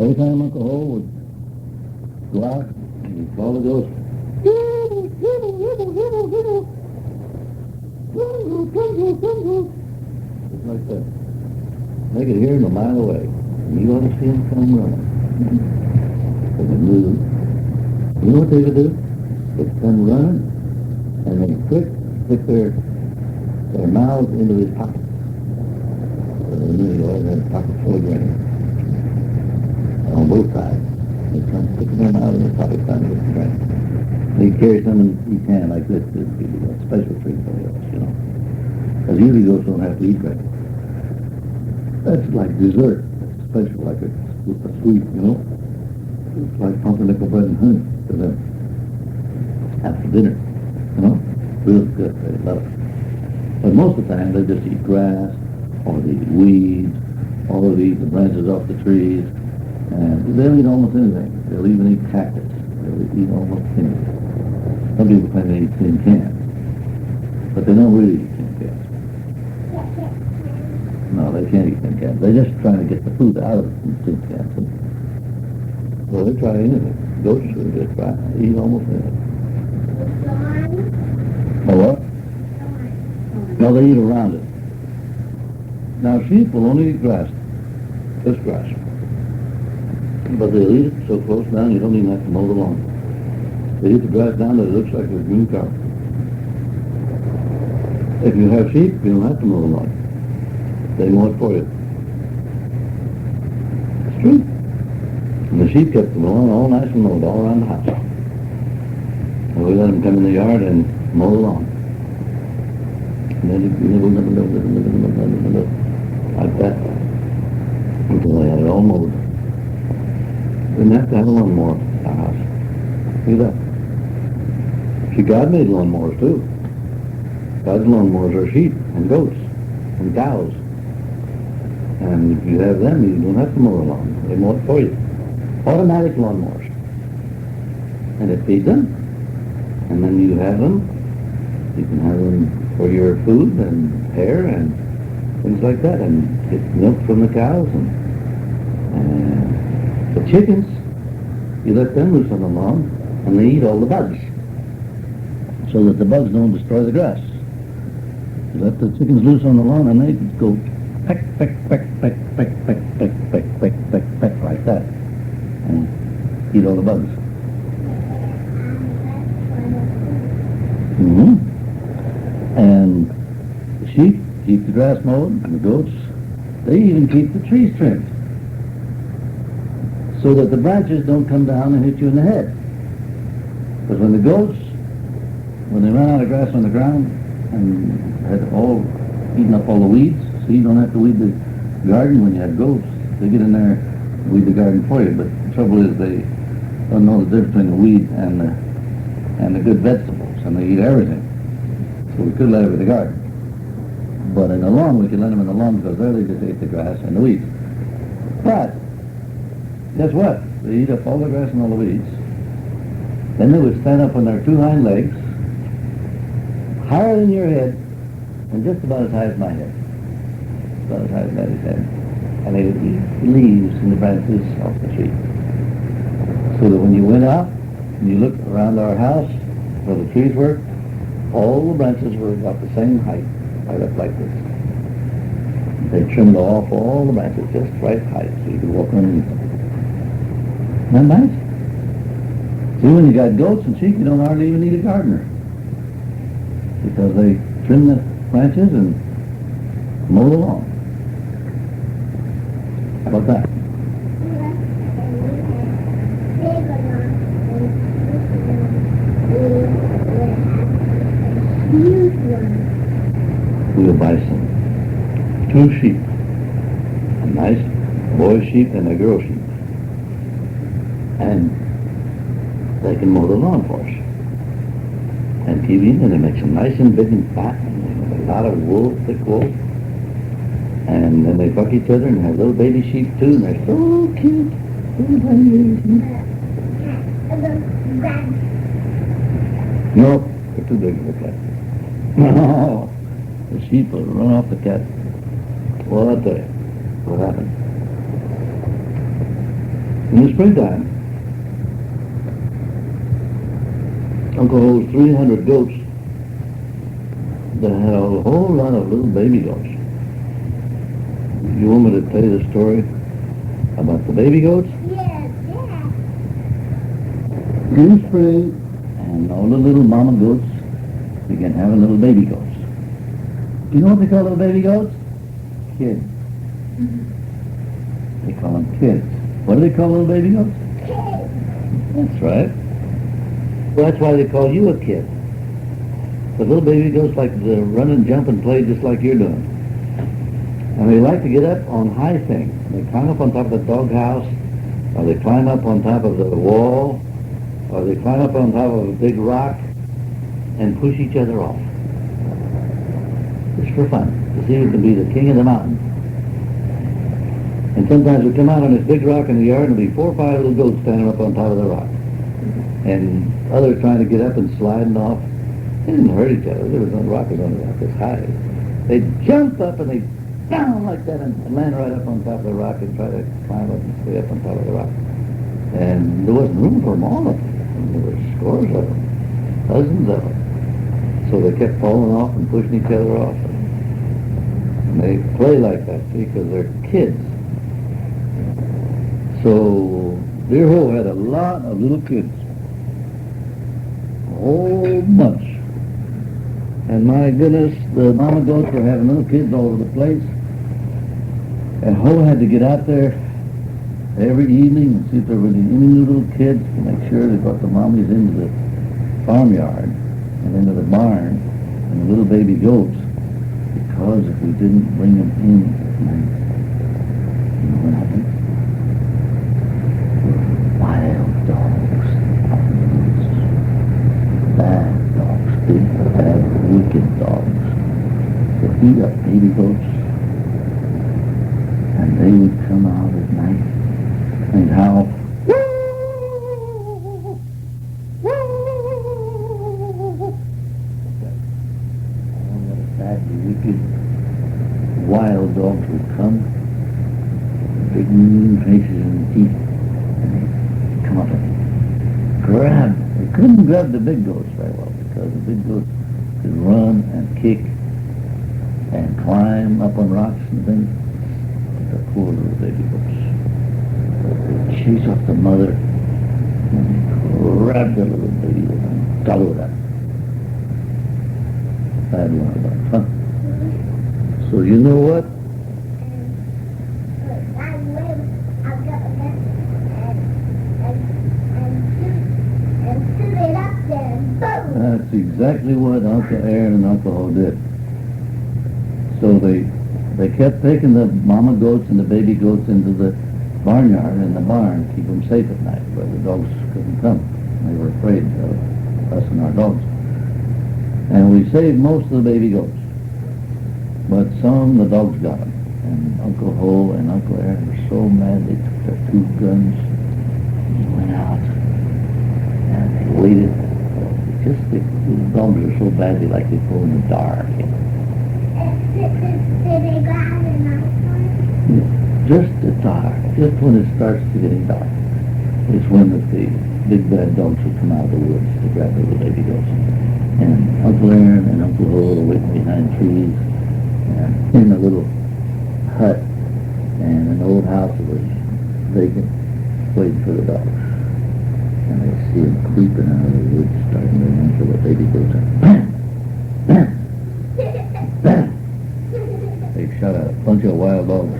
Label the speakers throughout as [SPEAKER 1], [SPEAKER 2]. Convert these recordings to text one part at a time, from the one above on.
[SPEAKER 1] Every time Uncle Ho would go out, he'd call the ghost. Just like that. They could hear him a mile away. And you ought to see him come running. They would move. You know what they would do? They'd come running, and they'd stick their mouths into his pocket. So they knew he always had a pocket full of grain. On both sides. They'd come sticking their mouths in his pocket trying to get the grain. He'd carry some in each hand like this. This would be a special treat for us, you know. Because usually ghosts don't have to eat grain. That's like dessert. That's special, like a sweet, you know. It's like pumpernickel bread and honey to them. After dinner, you know. Real good. They love it. But most of the time, they just eat grass, or they eat weeds, or they eat the branches off the trees, and they'll eat almost anything. They'll even eat cactus. They'll eat almost anything. Some people claim they eat tin cans, but they don't really eat tin cans. No, they can't eat tin cans. They're just trying to get the food out of the tin cans. Well, they try anything. Goats will just try to eat almost anything. Oh, what? No, they eat around it. Now, sheep will only eat grass. Just grass. But they'll eat it so close down you don't even have to mow the lawn. They eat the grass down that it looks like a green carpet. If you have sheep, you don't have to mow the lawn. They mow it for you. It's true. And the sheep kept the lawn all nice and mowed all around the house. And we let them come in the yard and mow the lawn. And then nibble, like that, until they had it all mowed. Didn't have to have a lawnmower in the house. See that? See, God made lawnmowers too. God's lawnmowers are sheep and goats and cows. And if you have them, you don't have to mow the lawn. They mow it for you. Automatic lawnmowers. And it feeds them. And then you have them. You can have them for your food and hair and things like that. And get milk from the cows. And the chickens, you let them loose on the lawn, and they eat all the bugs. So that the bugs don't destroy the grass. You let the chickens loose on the lawn, and they go peck, peck, peck, peck, peck, peck, peck, peck, peck, peck, peck, like that. And eat all the bugs. Mm-hmm. And the sheep keep the grass mowed, and the goats, they even keep the trees trimmed. So that the branches don't come down and hit you in the head. Because when the goats, when they run out of grass on the ground and had all eaten up all the weeds, so you don't have to weed the garden when you have goats. They get in there and weed the garden for you. But the trouble is they don't know the difference between the weed and the good vegetables, and they eat everything. So we could let it with the garden. But in the lawn, we can let them in the lawn because there they just ate the grass and the weeds. But guess what? They eat up all the grass and all the weeds. Then they would stand up on their two hind legs, higher than your head, and just about as high as my head. About as high as Daddy's head. And they would eat leaves and the branches off the tree. So that when you went out and you looked around our house where the trees were, all the branches were about the same height, right up like this. They trimmed off all the branches just right height so you could walk underneath them. Isn't that nice? See, when you got goats and sheep, you don't hardly even need a gardener. Because they trim the branches and mow the lawn. How about that? We'll buy some 2 sheep. A nice boy sheep and a girl sheep. And they can mow the lawn for us. And keep eating, and they make them nice and big and fat, and they have a lot of wool, thick wool. And then they fuck each other and have little baby sheep too, and they're so cute. Little baby sheep. Nope, they're too big for the cat. No, the sheep will run off the cat. Well, I'll tell you what happened. In the springtime, Uncle owns 300 goats that had a whole lot of little baby goats. You want me to tell you the story about the baby goats?
[SPEAKER 2] Yes, yes.
[SPEAKER 1] In spring, and all the little mama goats began having little baby goats. You know what they call little baby goats? Kids. They call them kids. What do they call little baby goats?
[SPEAKER 2] Kids.
[SPEAKER 1] That's right. Well, that's why they call you a kid. The little baby goats like to run and jump and play just like you're doing. And they like to get up on high things. They climb up on top of the doghouse, or they climb up on top of the wall, or they climb up on top of a big rock and push each other off. Just for fun, to see who can be the king of the mountain. And sometimes we come out on this big rock in the yard and there'll be 4 or 5 little goats standing up on top of the rock. And others trying to get up and sliding off. They didn't hurt each other. There was no rock was only about this high. They'd jump up and they'd down like that and land right up on top of the rock and try to climb up and stay up on top of the rock. And there wasn't room for them all of them. And there were scores of them, dozens of them. So they kept falling off and pushing each other off. And they play like that, see, because they're kids. So Deer Hole had a lot of little kids. A whole bunch. And my goodness, the mama goats were having little kids all over the place. And Ho had to get out there every evening and see if there were any little kids to make sure they brought the mommies into the farmyard and into the barn and the little baby goats, because if we didn't bring them in at night, you know what happened? Wild dogs, bad dogs, big, bad, wicked dogs that eat up baby goats, and they would come out at night and howl, wicked wild dogs would come, big mean faces and teeth, and they'd come up and grab. They couldn't grab the big goats very well because the big goats could run and kick and climb up on rocks and things. But the poor little baby goats, they'd chase off the mother and grab the little baby and gobble it up. Bad one about, huh? So you know what? That's exactly what Uncle Aaron and Uncle Ho did. So they kept taking the mama goats and the baby goats into the barnyard and the barn to keep them safe at night, where the dogs couldn't come. They were afraid of us and our dogs. And we saved most of the baby goats. But some, the dogs got them. And Uncle Ho and Uncle Aaron were so mad, they took their 2 guns and went out. And they waited. The dogs are so bad, they like to go in the dark.
[SPEAKER 2] Did they go out at night?
[SPEAKER 1] Just the dark. Just when it starts to getting dark. It's when the big bad dogs will come out of the woods to grab the little baby goats. And Uncle Aaron and Uncle Ho are waiting behind trees and in a little hut and an old house that was vacant, waiting for the dogs. And they see them creeping out of the woods, starting to run for the baby goats. Bam! Bam! Bam! They shot a bunch of wild dogs.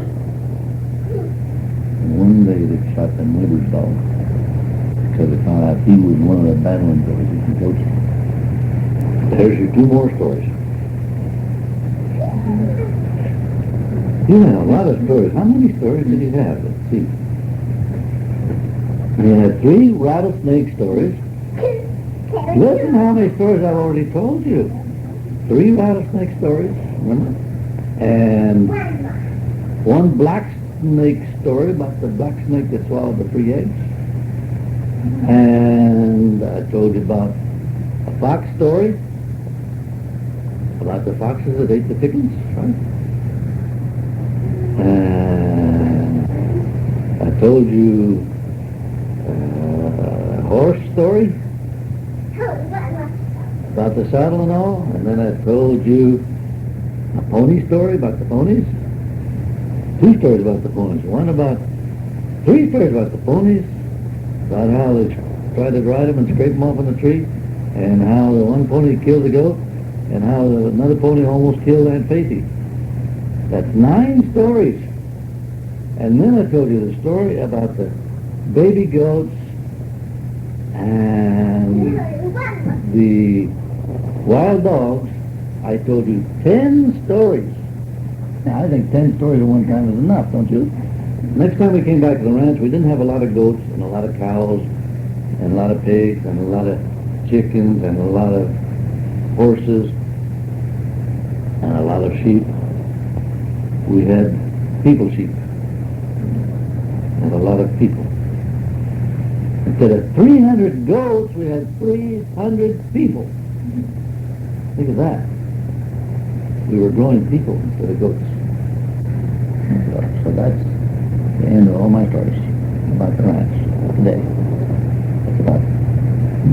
[SPEAKER 1] And one day they shot the neighbor's dog because they found out he was one of the bad ones that was eating goats. There's your 2 more stories. You had a lot of stories. How many stories did you have? Let's see. You had 3 rattlesnake stories. Listen how many stories I've already told you. 3 rattlesnake stories, remember? And 1 black snake story about the black snake that swallowed the 3 eggs. And I told you about a fox story, about the foxes that ate the chickens, right? And I told you story about the saddle and all, and then I told you a pony story about the ponies. 2 stories about the ponies. 3 stories about the ponies, about how they tried to ride them and scrape them off in the tree, and how the one pony killed the goat, and how another pony almost killed Aunt Faithy. That's 9 stories. And then I told you the story about the baby goats and the wild dogs. I told you 10 stories. Now, I think 10 stories at one time is enough, don't you? Next time we came back to the ranch, we didn't have a lot of goats and a lot of cows and a lot of pigs and a lot of chickens and a lot of horses and a lot of sheep. We had people sheep and a lot of people. Instead of 300 goats, we had 300 people. Think of that. We were growing people instead of goats. So that's the end of all my stories about the ranch today. It's about a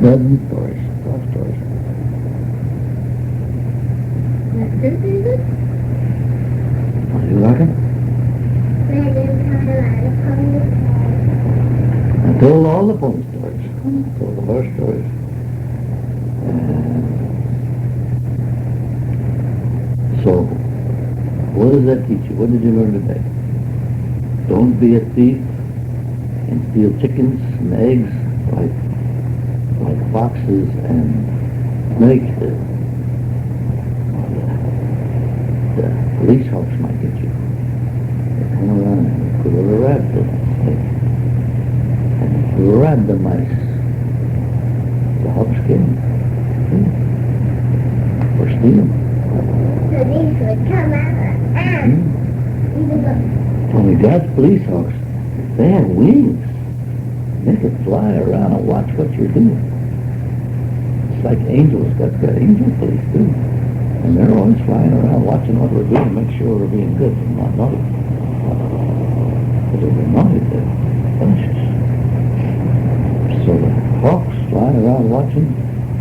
[SPEAKER 1] dozen stories, 12 stories.
[SPEAKER 2] That's good, David?
[SPEAKER 1] Are you rocking? I told all the pony stories. I told the horse stories. So, what does that teach you? What did you learn today? Don't be a thief and steal chickens and eggs like foxes and snakes do. The police hawks might get you. They hang around and put a little rabbit in that snake. And if you grab the mice, the hawks get them. Or steal them.
[SPEAKER 2] So these would come out and
[SPEAKER 1] Only God's police hawks, they have wings. They could fly around and watch what you're doing. It's like angels. God's got angel police too. And they're always flying around watching what we're doing, make sure we're being good and not naughty. Because if we're naughty, they're punished. So the hawks fly around watching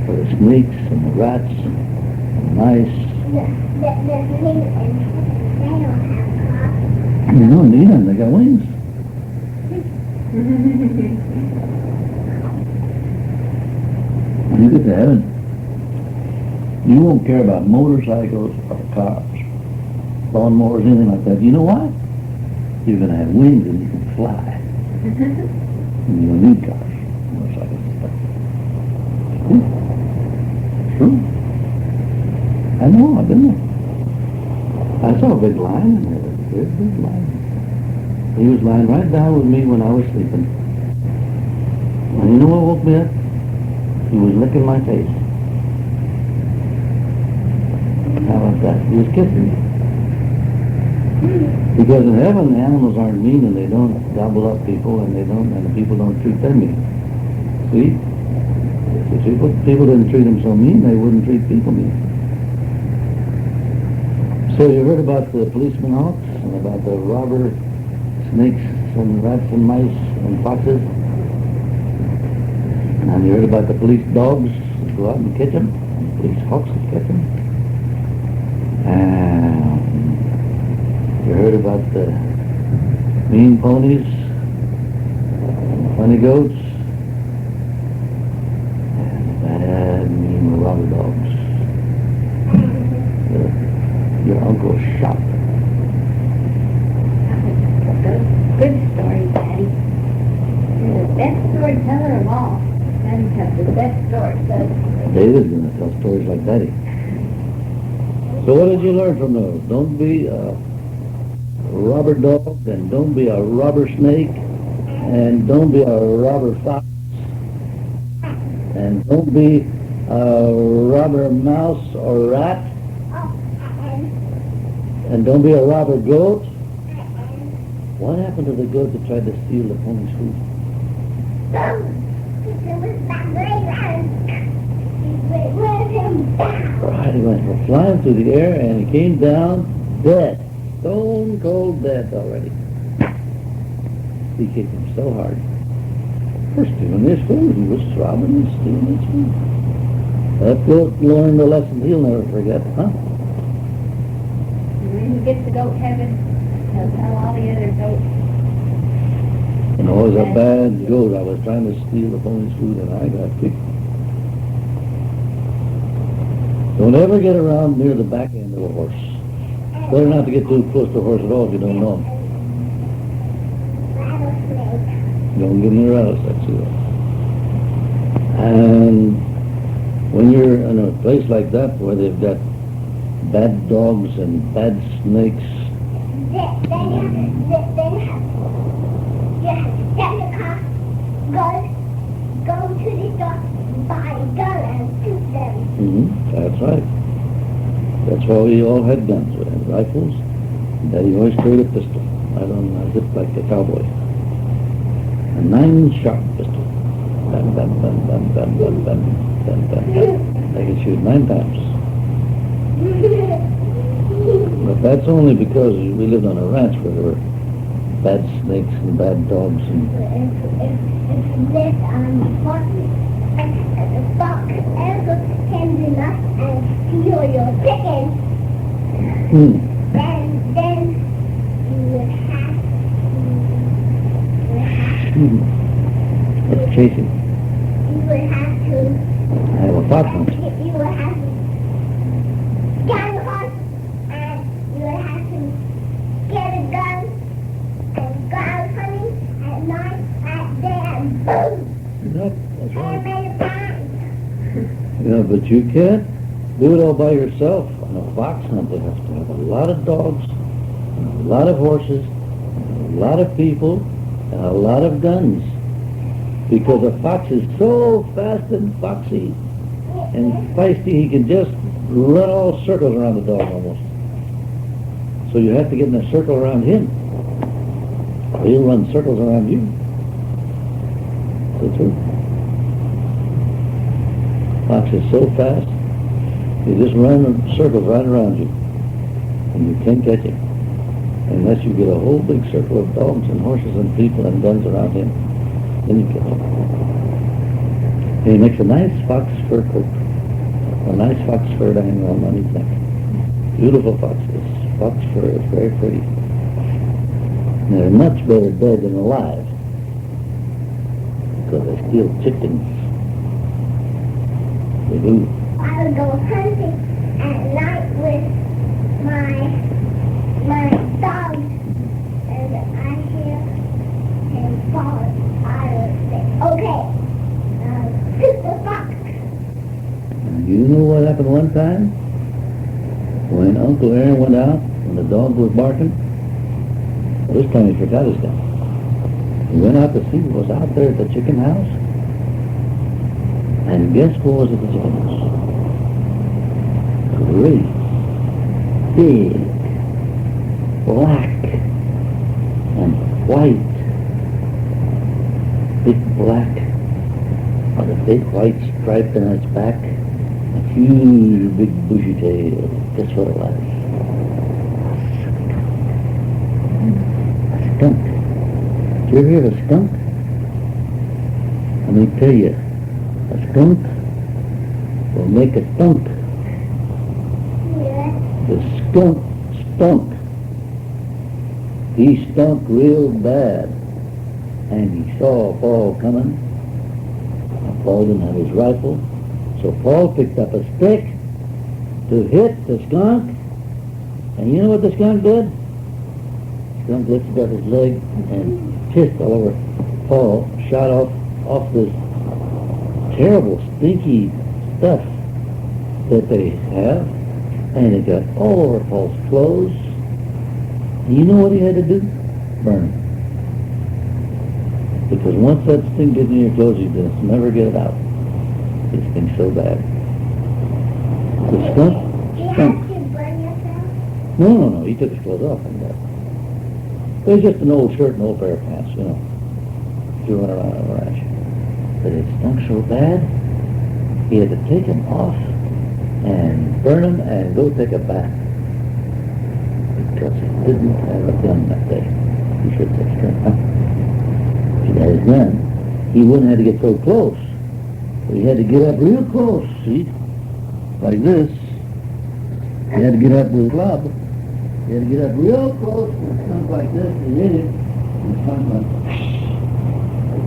[SPEAKER 1] for the snakes and the rats and the mice.
[SPEAKER 2] the pig and they don't have claws.
[SPEAKER 1] They don't need them, they got wings. When you get to heaven, you won't care about motorcycles or cars, lawnmowers, anything like that. You know why? You're going to have wings and you can fly. And you don't need cars, motorcycles, and stuff. True. I know, I've been there. I saw a big lion in there, a big lion. He was lying right down with me when I was sleeping. And you know what woke me up? He was licking my face. How about that? He was kissing me. Because in heaven, the animals aren't mean and they don't gobble up people and the people don't treat them mean. See? If people didn't treat them so mean, they wouldn't treat people mean. So you heard about the policeman hawks and about the robber snakes and rats and mice and foxes. And you heard about the police dogs that go out and catch them, and the police hawks that catch them. And you heard about the mean ponies, and the funny goats, and the bad, mean robber dogs. Your uncle's shop.
[SPEAKER 3] Good story, Daddy. You're the best storyteller of all. Daddy has the best stories.
[SPEAKER 1] David's going to tell stories like Daddy. So what did you learn from those? Don't be a robber dog, and don't be a robber snake, and don't be a robber fox, and don't be a robber mouse or rat, and don't be a robber goat. What happened to the goat that tried to steal the pony's food? Right, he went flying through the air and he came down dead. Stone cold dead already. He kicked him so hard. For stealing his food. He was robbing and stealing his food. That goat learned a lesson he'll never forget, huh?
[SPEAKER 3] And when he gets to goat heaven, he'll tell all the other goats.
[SPEAKER 1] And I was a bad goat. I was trying to steal the pony's food and I got kicked. Don't ever get around near the back end of a horse. Better not to get too close to a horse at all if you don't know him.
[SPEAKER 2] Rattlesnake.
[SPEAKER 1] Don't get near rattlesnakes either. And when you're in a place like that where they've got bad dogs and bad snakes,
[SPEAKER 2] Then you have to get in the car, go to the store, buy a gun and shoot them.
[SPEAKER 1] that's right. That's why we all had guns. We had rifles. And Daddy always carried a pistol. I don't know, zip like a cowboy. A 9-shot pistol. Bam, bam, bam, bam, bam, bam, bam, bam, bam, bam. I could shoot 9 times. But that's only because we lived on a ranch where there were bad snakes and bad dogs and...
[SPEAKER 2] If this the fox ever came to us and steal your chicken, then you would have
[SPEAKER 1] Let's chase him.
[SPEAKER 2] you would have to
[SPEAKER 1] I have a fox hunt.
[SPEAKER 2] you would have to get a horse and you would have to get a gun and go out hunting at night, at day, and boom!
[SPEAKER 1] Yep, that's
[SPEAKER 2] And
[SPEAKER 1] right.
[SPEAKER 2] made a plan.
[SPEAKER 1] Yeah, but you can't do it all by yourself. On a fox hunt, they have to have a lot of dogs, and a lot of horses, and a lot of people, and a lot of guns. Because a fox is so fast and foxy and feisty, he can just run all circles around the dog almost. So you have to get in a circle around him, or he'll run circles around you. That's true. Fox is so fast, he just run circles right around you, and you can't catch him unless you get a whole big circle of dogs and horses and people and guns around him. Then you catch him. And he makes a nice fox fur coat, a nice fox fur to hang on his neck. Beautiful foxes. Fox fur is very pretty. And they're much better dead than alive because they steal chickens. They do.
[SPEAKER 2] I would go hunting at night with my dogs, and I hear him fall. I would say, okay, shoot the fox.
[SPEAKER 1] And you know what happened one time? When Uncle Aaron went out and the dog was barking, well, this time he forgot his gun. He went out to see what was out there at the chicken house. And guess what was at the chicken house? Great, big, black, and white. Big black, with a big white stripe on its back, a huge big bushy tail. Guess what it was? A skunk. Did you ever hear of a skunk? Let me tell you, a skunk will make a stunk.
[SPEAKER 2] Yeah.
[SPEAKER 1] The skunk stunk. He stunk real bad. And he saw Paul coming. And Paul didn't have his rifle. So Paul picked up a stick to hit the skunk. And you know what the skunk did? The skunk lifted up his leg and pissed all over Paul, shot off this terrible, stinky stuff that they have. And it got all over Paul's clothes. And you know what he had to do? Burn him. Because once that thing gets in your clothes, you just never get it out. This thing's so bad. The skunk?
[SPEAKER 2] Do you have
[SPEAKER 1] Skunk.
[SPEAKER 2] to burn yourself?
[SPEAKER 1] No. He took his clothes off and that. It was just an old shirt and old pair of pants, you know. He went around on a ranch. But it stunk so bad, he had to take them off and burn them and go take a bath. Because he didn't have a gun that day. He should have taken a gun. He had his gun. he wouldn't have to get so close. But he had to get up real close, see? Like this. He had to get up with his club. He had to get up real close and stunk like this and hit it. And stunk like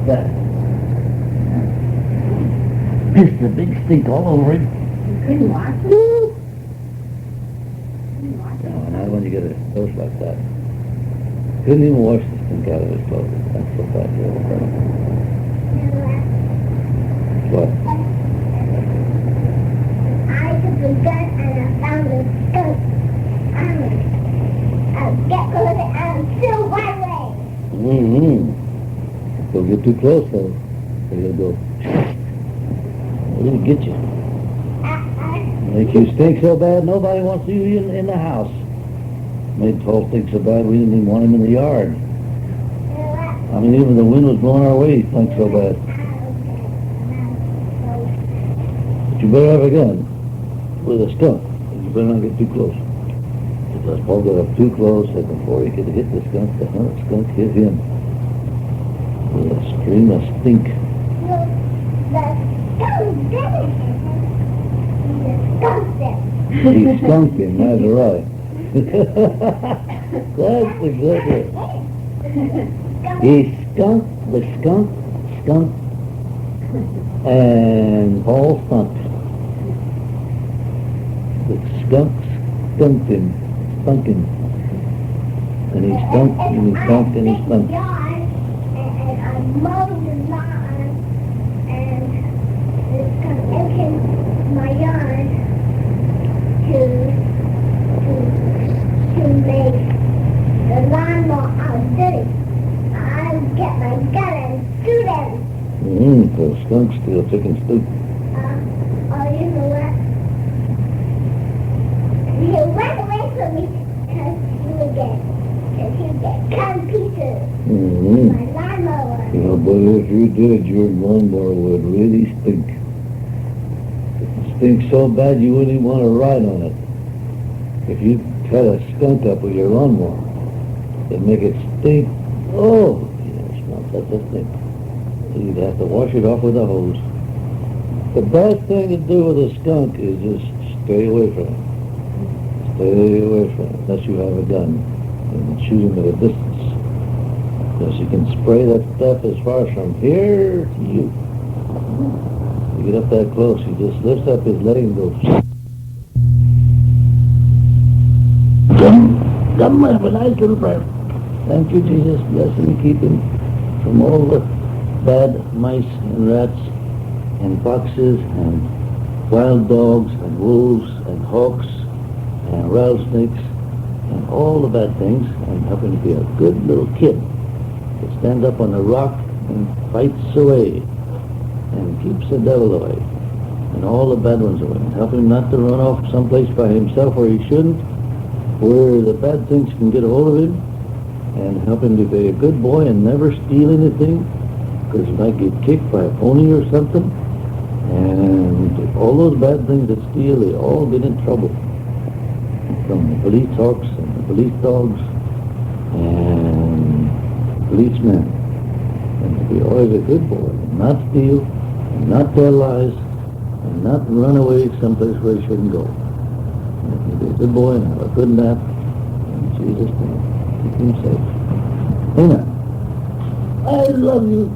[SPEAKER 1] that. Missed a big stink all over him.
[SPEAKER 3] You couldn't watch it?
[SPEAKER 1] No, not when you get it close like that. Couldn't even wash the stink out of his clothes. That's so bad. What?
[SPEAKER 2] I took the gun and I found the skunk. I'll get closer and still one way.
[SPEAKER 1] Mm-hmm. Don't get too close, though. So he'll go. He'll get you. Make you stink so bad, nobody wants you in the house. Made Paul stink so bad, we didn't even want him in the yard. I mean, even the wind was blowing our way, he stunk so bad. But you better have a gun with a skunk. You better not get too close. Because Paul got up too close, and before he could hit the skunk hit him with a stream of stink. He skunked him, that's right. That's exactly it. He skunked, and Paul skunked. The skunk skunked him. And he skunked, and he skunked, and he skunked.
[SPEAKER 2] And I mowed the lawn, and the skunk entered my yard to make the lawnmower all dirty. I'll get my gun and shoot him.
[SPEAKER 1] So the skunk's still taking spook.
[SPEAKER 2] Oh, you know what? He'll run away from me because he'll get gun pieces. My lawnmower.
[SPEAKER 1] Yeah, but if you did, your lawnmower would really stink. It stinks so bad you wouldn't even want to ride on it. If you cut a skunk up with your lawnmower, it'd make it stink. Oh, it smells such a stink. You'd have to wash it off with a hose. The best thing to do with a skunk is just stay away from it. Stay away from it, unless you have a gun and shoot him at a distance. Because you can spray that stuff as far as from here to you. You get up that close, he just lifts up his leg and goes. Come, have a nice little prayer. Thank you, Jesus. Bless him and keep him from all the bad mice and rats and foxes and wild dogs and wolves and hawks and rattlesnakes and all the bad things, and help him to be a good little kid that stands up on a rock and fights away and keeps the devil away and all the bad ones away, and help him not to run off someplace by himself where he shouldn't, where the bad things can get a hold of him, and help him to be a good boy and never steal anything, because he might get kicked by a pony or something, and all those bad things that steal, they all get in trouble. From the police hawks and the police dogs and policemen. And to be always a good boy, and not steal, and not tell lies, and not run away someplace where he shouldn't go. And to be a good boy and have a good nap, in Jesus' name, keep him safe. Amen. I love you.